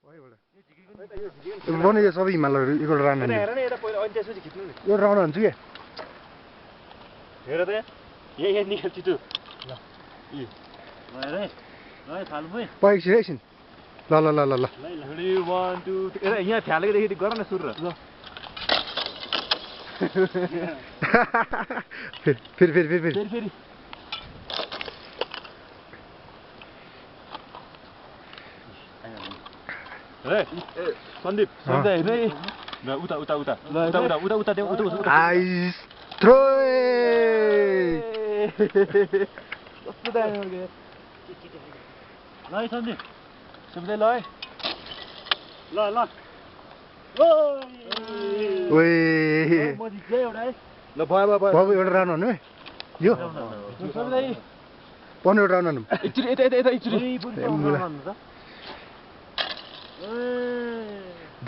भने यो सबै हिमालहरू यो राउन्ड हान्नु यो राउन्ड हान्छु के हेर त यहाँ निकाल छिटो एकछिन ल ल ल ल ल 1 2 3 यहाँ फ्यालेको देखि गर न सुरु ल फेरि सन्दीप हेर्नु ल उता आइस थ्रो कस्तो दामी ल सन्दीप सुन्दै ल ल ओए म जित्दै एउटा है ल भयो एउटा राउन्ड हान्नु है यो पर्ने एउटा राउन्ड हान्नु एकचोटि यता एकचोटि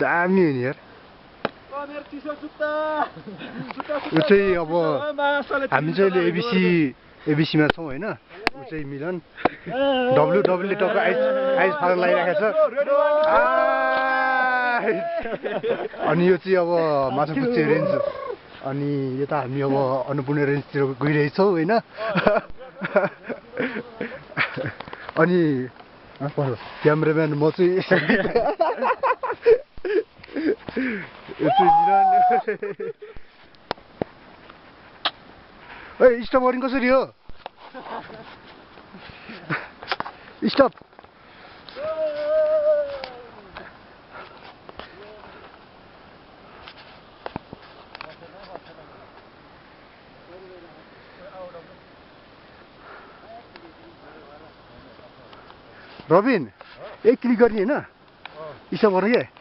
दामी हो नि यार यो चाहिँ अब हामी चाहिँ एबिसीमा छौँ होइन ऊ चाहिँ मिलन डब्लुले टक्क आइस फाल्न लागिरहेको छ अनि यो चाहिँ अब माछापुच्छे रेन्ज अनि यता हामी अब अन्नपूर्ण रेन्जतिर गइरहेछौँ होइन अनि क्यामेराम्यान म चाहिँ स्टप गर्नु कसरी हो स्टप रबिन एक क्लिक गर्ने होइन स्टप गर्नु के